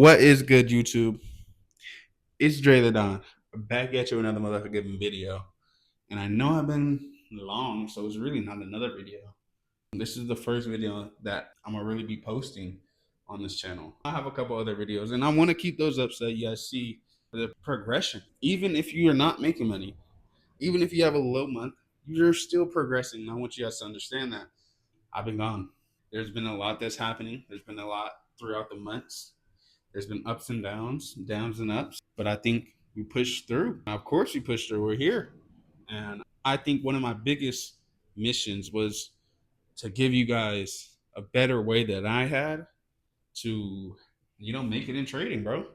What is good, YouTube? It's Dre the Don, back at you with another motherfucking video. And I know I've been long, so it's really not another video. This is the first video that I'm gonna really be posting on this channel. I have a couple other videos, and I want to keep those up so that you guys see the progression. Even if you're not making money, even if you have a low month, you're still progressing. And I want you guys to understand that. I've been gone. There's been a lot that's happening. There's been a lot throughout the months. There's been ups and downs and ups, but I think we pushed through. Of course, we pushed through. We're here. And I think one of my biggest missions was to give you guys a better way that I had to, make it in trading, bro.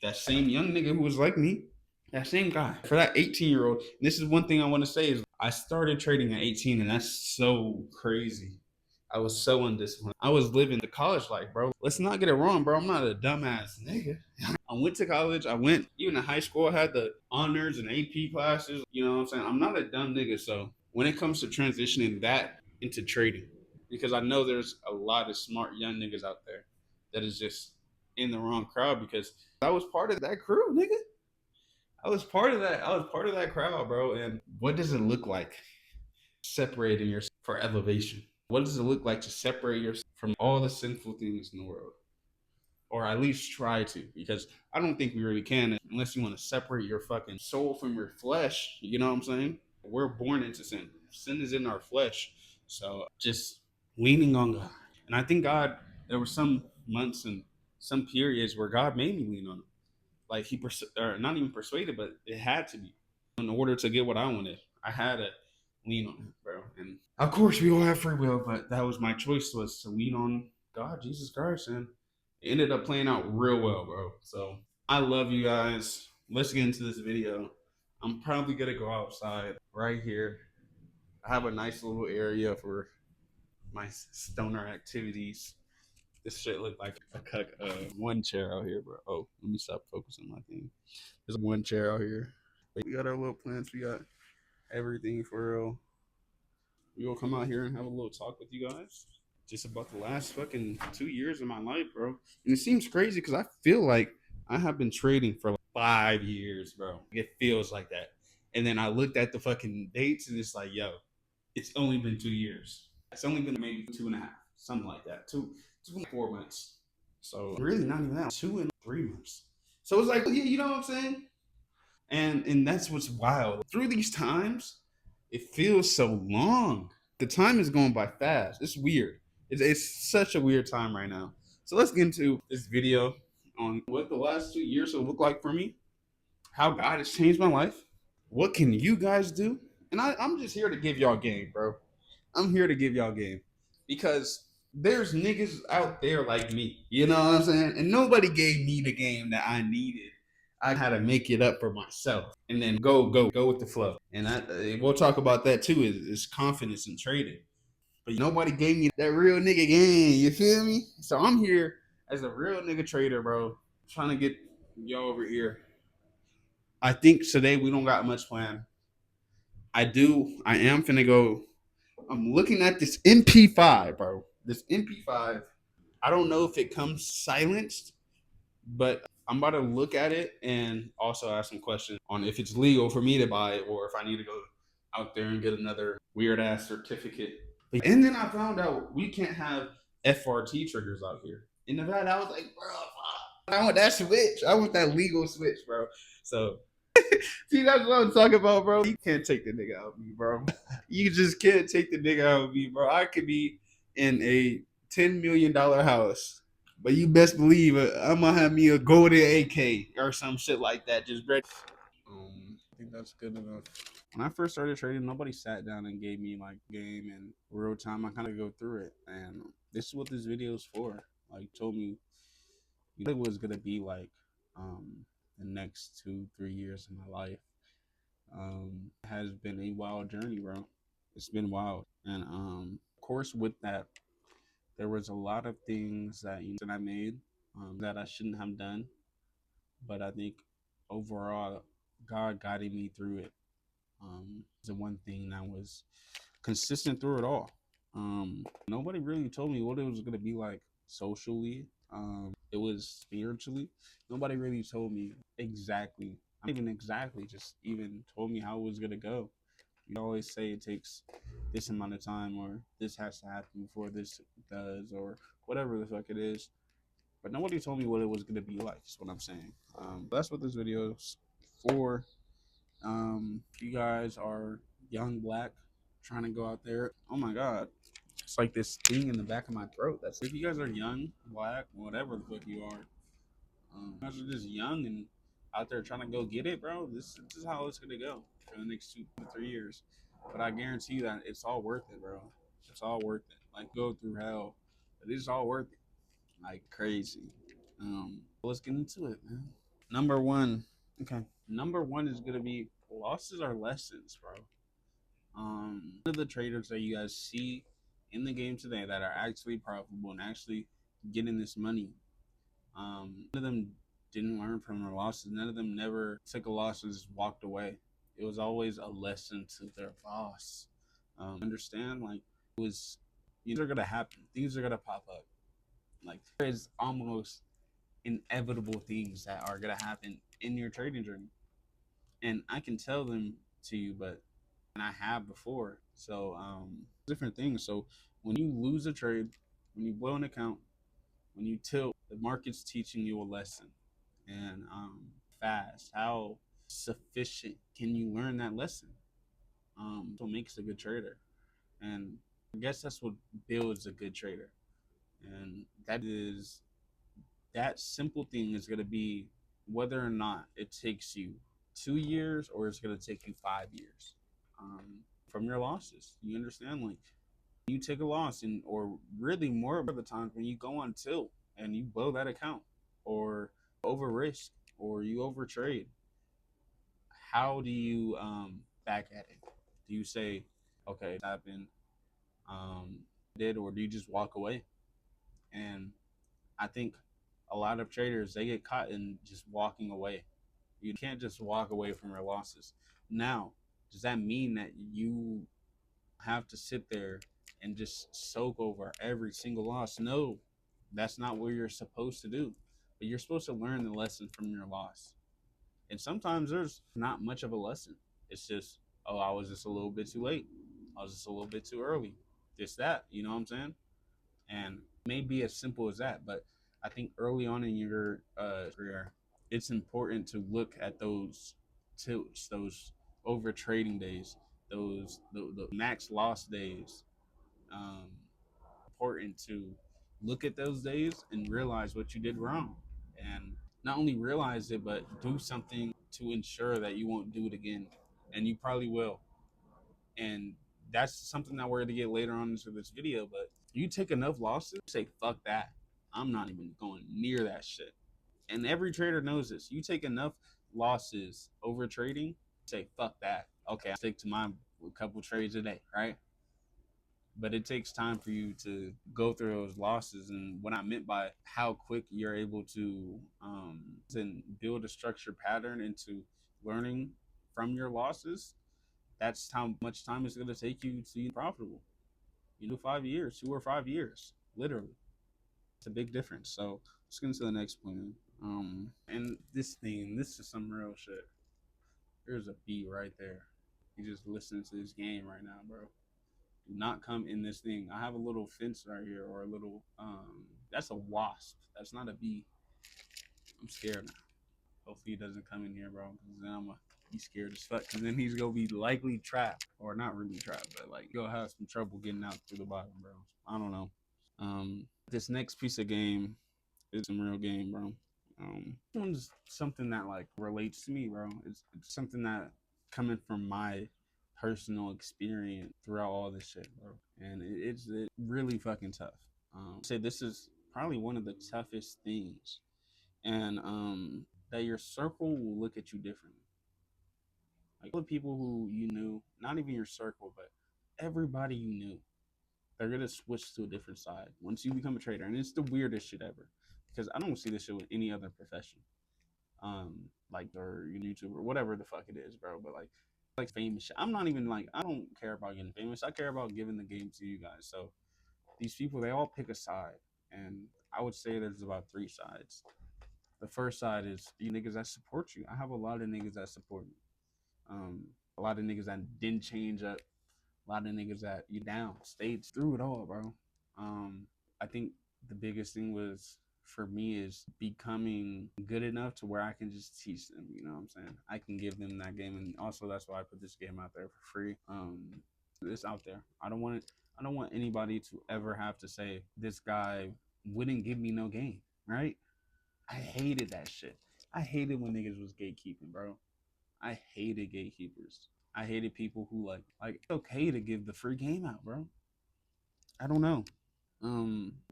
That same young nigga who was like me, that same guy. For that 18-year-old, this is one thing I want to say is I started trading at 18, and that's so crazy. I was so undisciplined. I was living the college life, bro. Let's not get it wrong, bro. I'm not a dumbass nigga. I went to college. I went, even in high school, I had the honors and AP classes. You know what I'm saying? I'm not a dumb nigga. So when it comes to transitioning that into trading, because I know there's a lot of smart young niggas out there that is just in the wrong crowd because I was part of that crew, nigga. I was part of that. I was part of that crowd, bro. And what does it look like separating yourself for elevation? What does it look like to separate yourself from all the sinful things in the world? Or at least try to, because I don't think we really can unless you want to separate your fucking soul from your flesh. You know what I'm saying? We're born into sin. Sin is in our flesh. So just leaning on God. And I think God, there were some months and some periods where God made me lean on him. Like or not even persuaded, but it had to be in order to get what I wanted. I had to lean on him, bro. And of course, we all have free will, but that was my choice, was to lean on God, Jesus Christ, and it ended up playing out real well, bro. So I love you guys. Let's get into this video. I'm probably gonna go outside right here. I have a nice little area for my stoner activities. This shit look like a cuck. One chair out here, bro. Oh, let me stop focusing on my thing. There's one chair out here. We got our little plants. We got everything for real. We gonna come out here and have a little talk with you guys just about the last fucking 2 years of my life, bro. And it seems crazy because I feel like I have been trading for like 5 years, bro. It feels like that. And then I looked at the fucking dates and it's like, yo, it's only been 2 years. It's only been maybe 2.5, something like that. Two and 4 months. So really not even that. 2 and 3 months. So it's like, yeah, you know what I'm saying? And that's what's wild. Through these times, it feels so long. The time is going by fast. It's weird. It's such a weird time right now. So let's get into this video on what the last 2 years will look like for me, how God has changed my life, what can you guys do, and I'm just here to give y'all game, bro. I'm here to give y'all game because there's niggas out there like me. You know what I'm saying? And nobody gave me the game that I needed. I had to make it up for myself and then go with the flow. And we'll talk about that too. Is confidence in trading. But nobody gave me that real nigga game. You feel me? So I'm here as a real nigga trader, bro. Trying to get y'all over here. I think today we don't got much plan. I am finna go. I'm looking at this MP5, bro. This MP5. I don't know if it comes silenced, but I'm about to look at it and also ask some questions on if it's legal for me to buy it or if I need to go out there and get another weird ass certificate. And then I found out we can't have FRT triggers out here. In Nevada, I was like, bro, I want that switch. I want that legal switch, bro. So see, that's what I'm talking about, bro. You can't take the nigga out of me, bro. You just can't take the nigga out of me, bro. I could be in a $10 million house, but you best believe I'm gonna have me a golden AK or some shit like that. Just ready. I think that's good enough. When I first started trading, nobody sat down and gave me like game and real time. I kind of go through it, and this is what this video is for. Like, told me it was gonna be like the next 2 3 years of my life. It has been a wild journey, bro. It's been wild, and of course, with that, there was a lot of things that I made that I shouldn't have done, but I think overall, God guided me through it. The one thing that was consistent through it all. Nobody really told me what it was gonna be like socially. it was spiritually. Nobody really told me exactly, not even exactly, just even told me how it was gonna go. You always say it takes this amount of time, or this has to happen before this does, or whatever the fuck it is. But nobody told me what it was gonna be like. Is what I'm saying. That's what this video is for. If you guys are young black trying to go out there, oh my god, it's like this thing in the back of my throat. That's if you guys are young, black, whatever the fuck you are, you guys are just young and out there trying to go get it, bro. This is how it's gonna go for the next 2 to 3 years. But I guarantee you that it's all worth it, bro. It's all worth it. Like go through hell, but it's all worth it. Like crazy. Let's get into it, man. Number one. Okay. Number one is gonna be losses are lessons, bro. One of the traders that you guys see in the game today that are actually profitable and actually getting this money, none of them didn't learn from their losses. None of them never took a loss and just walked away. It was always a lesson to their loss. Understand? Like it was, things are gonna happen. Things are gonna pop up. Like there is almost inevitable things that are gonna happen in your trading journey, and I can tell them to you, but and I have before. So different things. So when you lose a trade, when you blow an account, when you tilt, the market's teaching you a lesson. And fast, how sufficient can you learn that lesson? What makes a good trader, and I guess that's what builds a good trader. And that simple thing is going to be whether or not it takes you 2 years or it's going to take you 5 years from your losses. You understand? Like you take a loss, and or really more of the times when you go on tilt and you blow that account, or over risk, or you over trade, how do you back at it? Do you say, okay, it happened, um, did, or do you just walk away? And I think a lot of traders they get caught in just walking away. You can't just walk away from your losses. Now, does that mean that you have to sit there and just soak over every single loss? No, that's not what you're supposed to do. But you're supposed to learn the lesson from your loss. And sometimes there's not much of a lesson. It's just, oh, I was just a little bit too late. I was just a little bit too early. Just that, you know what I'm saying? And it may be as simple as that, but I think early on in your career, it's important to look at those tilts, those over trading days, those the max loss days. Um, Important to look at those days and realize what you did wrong, and not only realize it, but do something to ensure that you won't do it again, and you probably will. And that's something that we're going to get later on into this video. But you take enough losses, say fuck that, I'm not even going near that shit. And every trader knows this. You take enough losses over trading, say fuck that, okay, I stick to my couple trades a day, right? But it takes time for you to go through those losses. And what I meant by how quick you're able to and build a structured pattern into learning from your losses, that's how much time it's going to take you to be profitable. 5 years, 2 or 5 years, literally. It's a big difference. So let's get into the next point. And this is some real shit. There's a beat right there. You just listening to this game right now, bro. Do not come in this thing. I have a little fence right here, or a little that's a wasp. That's not a bee. I'm scared now. Hopefully he doesn't come in here, bro, because then I'm gonna be scared as fuck, because then he's gonna be likely trapped, or not really trapped, but like you'll have some trouble getting out through the bottom, bro. I don't know. This next piece of game is some real game, bro. This one's something that like relates to me, bro. It's something that coming from my personal experience throughout all this shit, bro. And it's really fucking tough. Say this is probably one of the toughest things, and that your circle will look at you differently. Like all the people who you knew, not even your circle, but everybody you knew, they're gonna switch to a different side once you become a trader, and it's the weirdest shit ever, because I don't see this shit with any other profession. Like or YouTube or whatever the fuck it is, bro. But like famous shit. I'm not even like, I don't care about getting famous. I care about giving the game to you guys. So these people, they all pick a side, And I would say there's about three sides. The first side is you niggas that support you. I have a lot of niggas that support me. Um, a lot of niggas that didn't change up. A lot of niggas that you down, stayed through it all, bro. Um, I think the biggest thing was for me is becoming good enough to where I can just teach them. You know what I'm saying? I can give them that game, and also that's why I put this game out there for free. It's out there. I don't want it. I don't want anybody to ever have to say this guy wouldn't give me no game, right? I hated that shit. I hated when niggas was gatekeeping, bro. I hated gatekeepers. I hated people who like it's okay to give the free game out, bro. I don't know.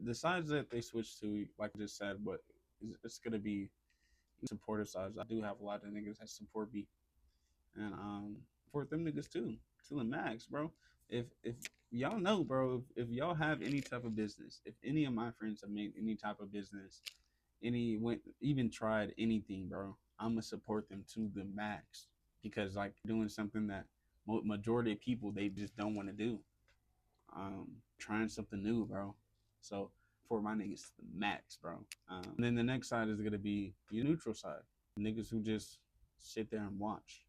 The sides that they switched to, like I just said, but it's gonna be supportive sides. I do have a lot of niggas that support me, and support them niggas too, to the max, bro. If y'all know, bro, if y'all have any type of business, if any of my friends have made any type of business, any went even tried anything, bro, I'm gonna support them to the max because like doing something that majority of people they just don't want to do. Trying something new, bro. So for my niggas, the max, bro. And then the next side is gonna be your neutral side, niggas who just sit there and watch,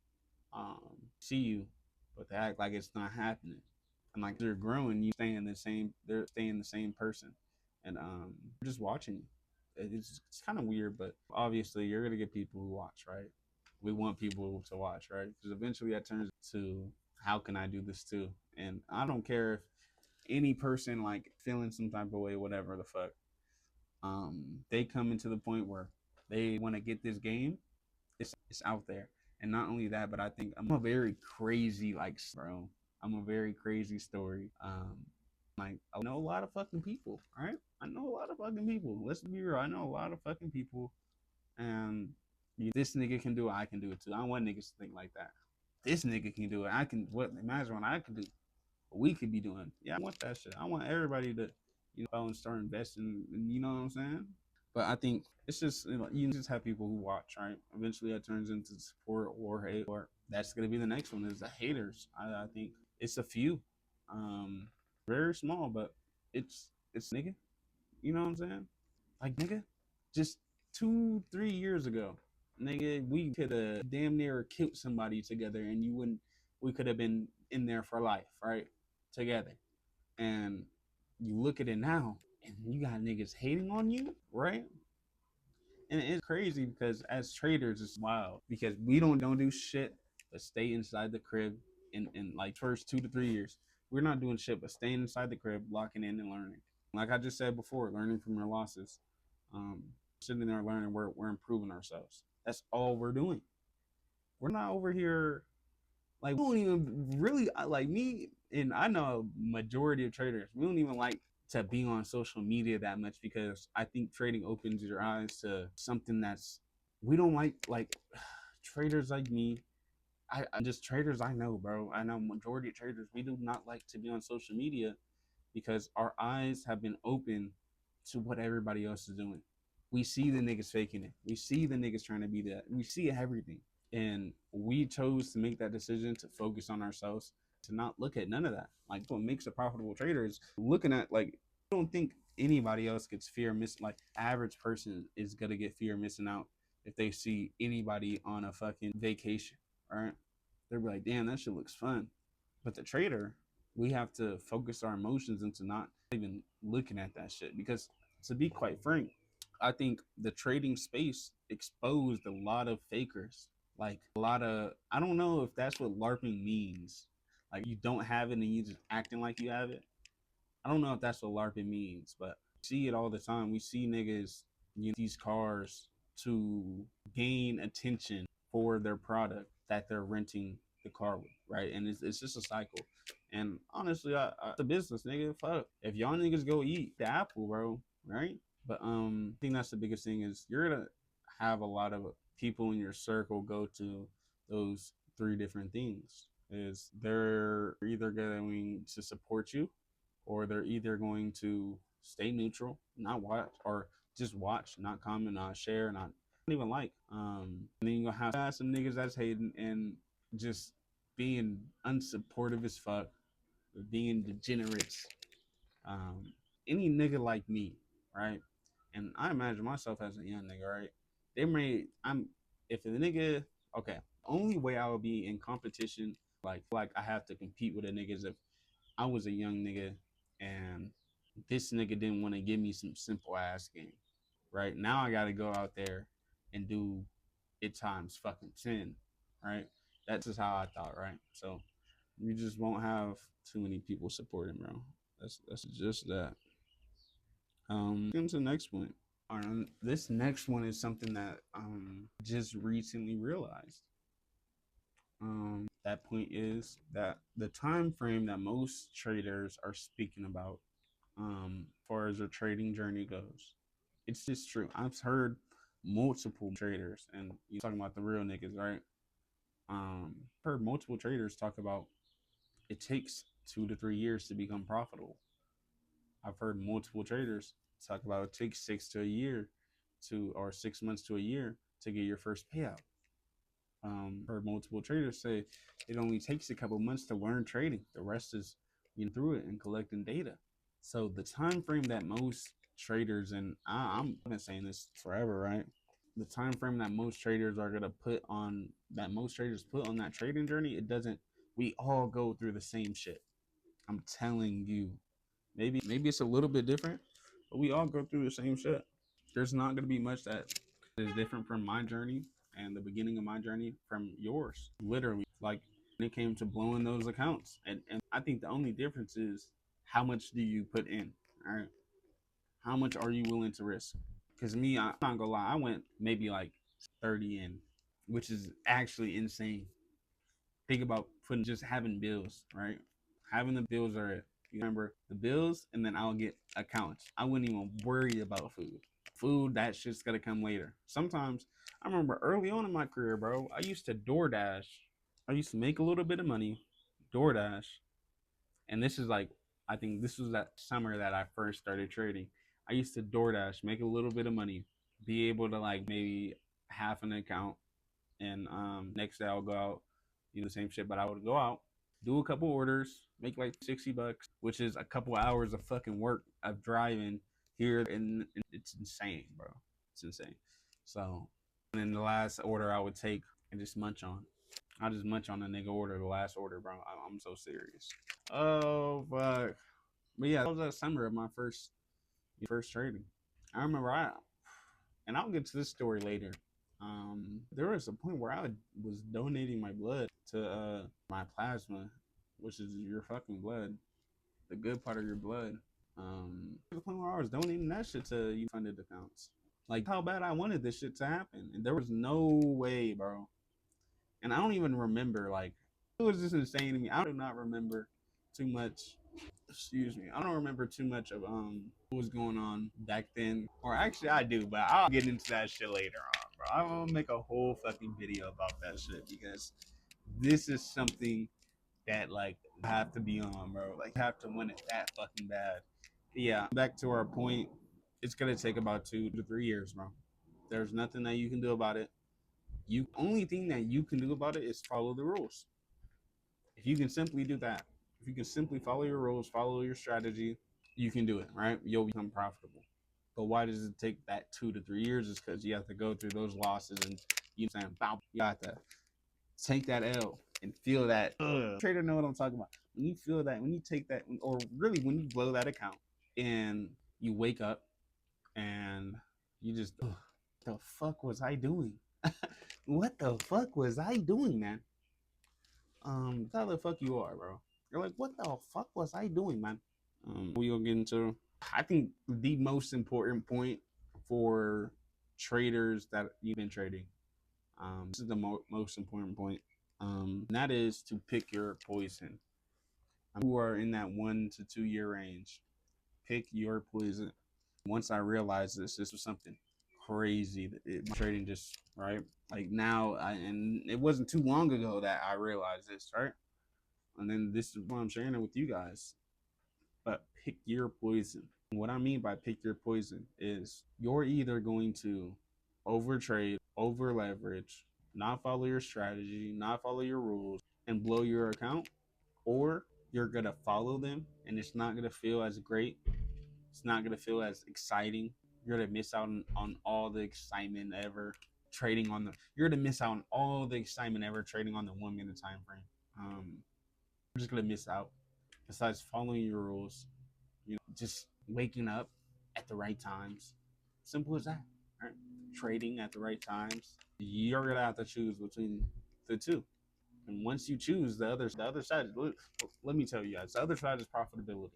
see you, but they act like it's not happening, and like they're growing, you staying the same, they're staying the same person, and just watching you. It's kind of weird, but obviously you're gonna get people who watch, right? We want people to watch, right? Because eventually that turns to how can I do this too? And I don't care if any person like feeling some type of way, whatever the fuck, they come into the point where they want to get this game, it's out there. And not only that, but I think I'm a very crazy like bro. I'm a very crazy story. Like I know a lot of fucking people, all right? I know a lot of fucking people. Let's be real. I know a lot of fucking people, and this nigga can do it. I can do it too. I don't want niggas to think like that. This nigga can do it. I can. What? Imagine what I can do. What we could be doing. Yeah, I want that shit. I want everybody to, and start investing. You know what I'm saying? But I think it's just you just have people who watch, right? Eventually, that turns into support or hate, or that's gonna be the next one is the haters. I think it's a few, um, very small, but it's nigga. You know what I'm saying? Like nigga, just 2 3 years ago, nigga, we could have damn near killed somebody together, and you wouldn't. We could have been in there for life, right? Together, and you look at it now, and you got niggas hating on you, right? And it's crazy because as traders, it's wild because we don't do shit but stay inside the crib in like first 2 to 3 years. We're not doing shit but staying inside the crib, locking in and learning. Like I just said before, learning from your losses. Um, Sitting there learning, we're improving ourselves. That's all we're doing. We're not over here like we don't even really like me, and I know a majority of traders. We don't even like to be on social media that much because I think trading opens your eyes to something that's we don't like traders like me. I just traders I know, bro. I know majority of traders. We do not like to be on social media because our eyes have been open to what everybody else is doing. We see the niggas faking it. We see the niggas trying to be that. We see everything. And we chose to make that decision to focus on ourselves, to not look at none of that. Like what makes a profitable trader is looking at like I don't think anybody else gets fear missing like average person is gonna get fear missing out if they see anybody on a fucking vacation, right? They'll be like, damn, that shit looks fun. But the trader, we have to focus our emotions into not even looking at that shit because to be quite frank, I think the trading space exposed a lot of fakers. Like a lot of I don't know if that's what LARPing means. Like you don't have it and you just acting like you have it. I don't know if that's what LARPing means, but we see it all the time. We see niggas use these cars to gain attention for their product that they're renting the car with, right? And it's just a cycle. And honestly, it's a business, nigga. Fuck. If y'all niggas go eat the apple, bro, right? But I think that's the biggest thing is you're gonna have a lot of people in your circle go to those three different things. Is they're either going to support you or they're either going to stay neutral, not watch, or just watch, not comment, not share, not even like. And then you're gonna have some niggas that's hating and just being unsupportive as fuck, being degenerates. Um, any nigga like me. right? And I imagine myself as a young nigga, right? They may I'm if the nigga okay, only way I would be in competition, like I have to compete with a nigga is if I was a young nigga and this nigga didn't want to give me some simple ass game. Right? Now I gotta go out there and do it times fucking 10. Right? That's just how I thought, right? So you just won't have too many people supporting, bro. That's just that. Into the next point. This next one is something that just recently realized. That point is that the time frame that most traders are speaking about, as far as their trading journey goes, it's just true. I've heard multiple traders, and you're talking about the real niggas, right? Heard multiple traders talk about it takes 2 to 3 years to become profitable. I've heard multiple traders talk about it takes 6 to a year or 6 months to a year to get your first payout. Heard multiple traders say it only takes a couple months to learn trading. The rest is through it and collecting data. So the time frame that most traders, and I've been saying this forever, right? The time frame that most traders are gonna most traders put on that trading journey, it doesn't. We all go through the same shit. I'm telling you. Maybe it's a little bit different, but we all go through the same shit. There's not gonna be much that is different from my journey and the beginning of my journey from yours. Literally, like when it came to blowing those accounts, and I think the only difference is how much do you put in. All right, how much are you willing to risk? Because me, I'm not gonna lie, I went maybe like 30 in, which is actually insane. Think about putting just having bills, right? Having the bills are it. You remember the bills, and then I'll get accounts. I wouldn't even worry about food. Food, that shit's gonna come later. Sometimes I remember early on in my career, bro, I used to DoorDash. I used to make a little bit of money, DoorDash, and this is like I think this was that summer that I first started trading. I used to DoorDash, make a little bit of money, be able to like maybe half an account, and next day I'll go out, the same shit, but I would go out, do a couple orders, make like $60, which is a couple hours of fucking work of driving here, and it's insane, bro. It's insane. So, and then the last order I would take and just munch on. I just munch on the nigga order, the last order, bro. I'm so serious. Oh fuck. But yeah, that was that summer of my first trading. I remember and I'll get to this story later. There was a point where I was donating my blood to my plasma, which is your fucking blood, the good part of your blood. To the point where I was donating that shit to you funded accounts. Like how bad I wanted this shit to happen, and there was no way, bro. And I don't even remember. Like it was just insane to me. I do not remember too much. Excuse me. I don't remember too much of what was going on back then. Or actually I do, but I'll get into that shit later on, bro. I'm gonna make a whole fucking video about that shit because this is something that like I have to be on, bro. Like I have to win it that fucking bad. Yeah, back to our point. It's gonna take about 2 to 3 years, bro. There's nothing that you can do about it. You only thing that you can do about it is follow the rules. If you can simply do that, if you can simply follow your rules, follow your strategy, you can do it, right? You'll become profitable. But why does it take that 2 to 3 years? Is because you have to go through those losses and you got to take that L and feel that. Trader know what I'm talking about. When you feel that, when you take that, or really when you blow that account and you wake up and you just, the fuck was I doing? What the fuck was I doing, man? That's how the fuck you are, bro. You're like, what the fuck was I doing, man? We gonna get into, I think, the most important point for traders that you've been trading. This is the most important point. And that is to pick your poison. Who are in that 1 to 2 year range, pick your poison. Once I realized this was something crazy. My trading just right like now, and it wasn't too long ago that I realized this, right? And then this is why I'm sharing it with you guys. But pick your poison. What I mean by pick your poison is you're either going to overtrade, over leverage, not follow your strategy, not follow your rules, and blow your account, or you're gonna follow them and it's not gonna feel as great, It's not gonna feel as exciting. You're gonna miss out on all the excitement ever trading on the. You're gonna miss out on all the excitement ever trading on the 1 minute time frame. You're just gonna miss out. Besides following your rules, just waking up at the right times. Simple as that. Right? Trading at the right times. You're gonna have to choose between the two. And once you choose the other side, let me tell you guys, the other side is profitability.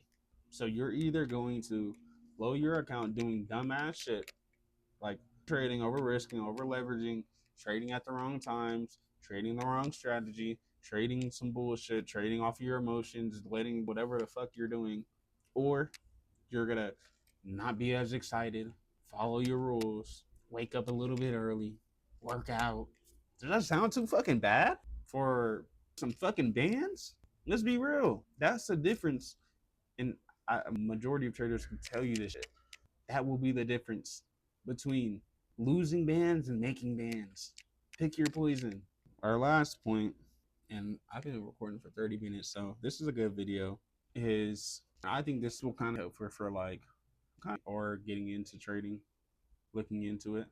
So you're either going to blow your account doing dumbass shit like trading, over risking, over leveraging, trading at the wrong times, trading the wrong strategy, trading some bullshit, trading off of your emotions, letting whatever the fuck you're doing, or you're gonna not be as excited, follow your rules, wake up a little bit early, work out. Does that sound too fucking bad for some fucking bands? Let's be real. That's the difference. And a majority of traders can tell you this shit. That will be the difference between losing bands and making bands. Pick your poison. Our last point, and I've been recording for 30 minutes, so this is a good video, is I think this will kind of help for like, or getting into trading, looking into it.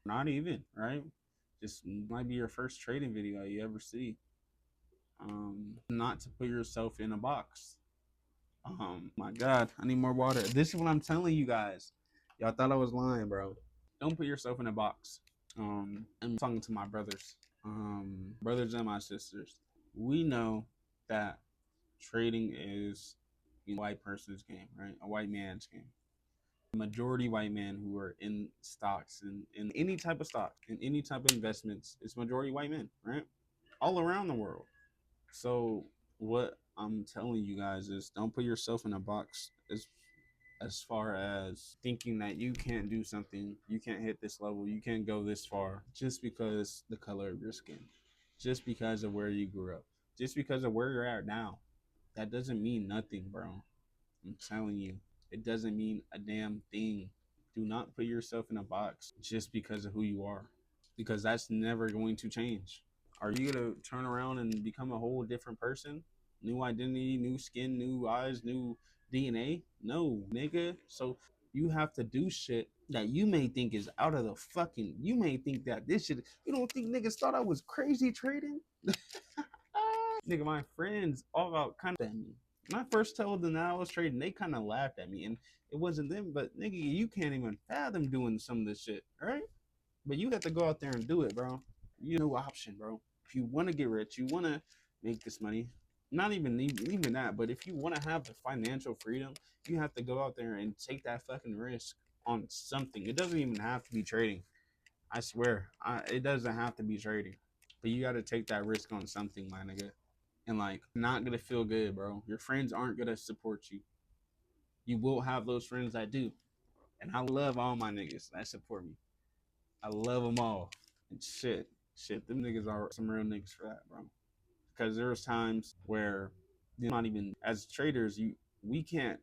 Not even, right? Just might be your first trading video you ever see. Not to put yourself in a box. My God, I need more water. This is what I'm telling you guys. Y'all thought I was lying, bro. Don't put yourself in a box. I'm talking to my brothers, brothers and my sisters. We know that trading is a white person's game, right? A white man's game. Majority white men who are in stocks and in any type of stock, in any type of investments, it's majority white men, right? All around the world. So what I'm telling you guys is don't put yourself in a box as far as thinking that you can't do something, you can't hit this level, you can't go this far just because the color of your skin, just because of where you grew up, just because of where you're at now. That doesn't mean nothing, bro. I'm telling you, it doesn't mean a damn thing. Do not put yourself in a box just because of who you are, because that's never going to change. Are you gonna turn around and become a whole different person? New identity, new skin, new eyes, new DNA? No, nigga. So you have to do shit that you may think is out of the fucking. You may think that this shit. You don't think niggas thought I was crazy trading? Nigga, my friends all got kind of at me. When I first told them that I was trading, they kind of laughed at me, and it wasn't them, but nigga, you can't even fathom doing some of this shit, all right? But you have to go out there and do it, bro. You no option, bro. If you want to get rich, you want to make this money. Not even that, but if you want to have the financial freedom, you have to go out there and take that fucking risk on something. It doesn't even have to be trading. I swear, it doesn't have to be trading, but you got to take that risk on something, my nigga. And like, not gonna feel good, bro. Your friends aren't gonna support you. You will have those friends that do, and I love all my niggas that support me. I love them all. And shit, them niggas are some real niggas for that, bro. Because there's times where not even as traders, we can't.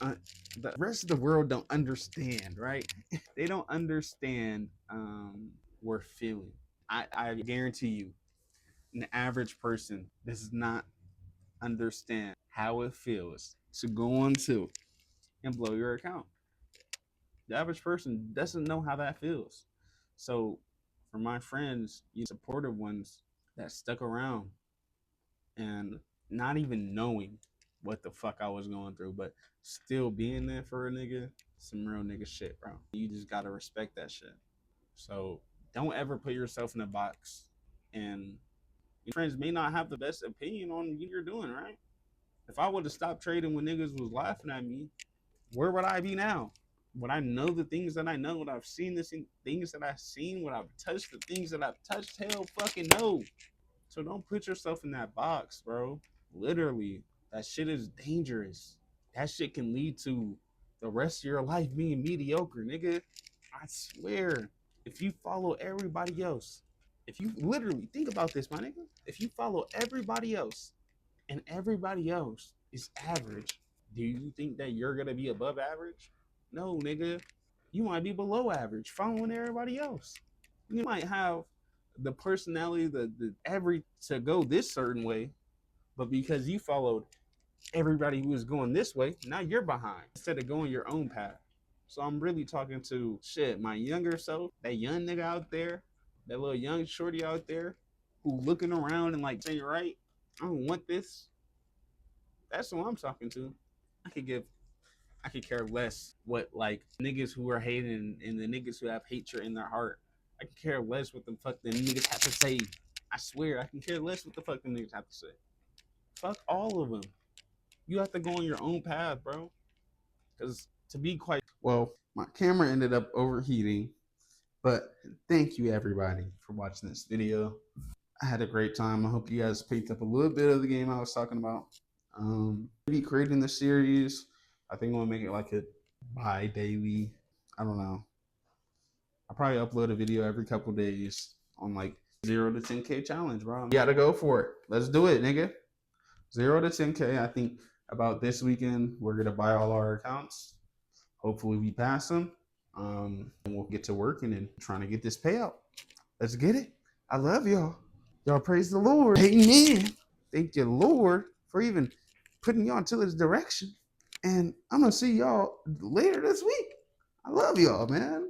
The rest of the world don't understand, right? They don't understand we're feeling. I guarantee you, an average person does not understand how it feels to go on to and blow your account. The average person doesn't know how that feels. So, for my friends, you supportive ones that stuck around and not even knowing what the fuck I was going through, but still being there for a nigga, some real nigga shit, bro. You just gotta respect that shit. So don't ever put yourself in a box. And your friends may not have the best opinion on what you're doing, right? If I would have stopped trading when niggas was laughing at me, where would I be now? Would I know the things that I know? Would I've seen the things that I've seen? Would I've touched the things that I've touched? Hell fucking no. So don't put yourself in that box, bro. Literally, that shit is dangerous. That shit can lead to the rest of your life being mediocre, nigga. I swear. If you follow everybody else, if you literally think about this, my nigga, if you follow everybody else and everybody else is average, do you think that you're gonna be above average? No, nigga. You might be below average, following everybody else. You might have the personality, the every to go this certain way, but because you followed everybody who was going this way, now you're behind instead of going your own path. So I'm really talking to shit, my younger self, that young nigga out there, that little young shorty out there who looking around and like saying, right, I don't want this. That's who I'm talking to. I could give I could care less what like niggas who are hating and the niggas who have hatred in their heart. I can care less what the fuck the niggas have to say. I swear, I can care less what the fuck the niggas have to say. Fuck all of them. You have to go on your own path, bro. Because to be quite well, my camera ended up overheating. But thank you everybody for watching this video. I had a great time. I hope you guys picked up a little bit of the game I was talking about. Be creating the series. I think I'm gonna make it like a bi-daily. I don't know. I'll probably upload a video every couple days on like 0 to 10K challenge, bro. You gotta go for it. Let's do it, nigga. 0 to 10K. I think about this weekend we're gonna buy all our accounts. Hopefully we pass them. And we'll get to working and trying to get this payout. Let's get it. I love y'all. Y'all praise the Lord. Amen. Thank you, Lord, for even putting y'all into this direction. And I'm gonna see y'all later this week. I love y'all, man.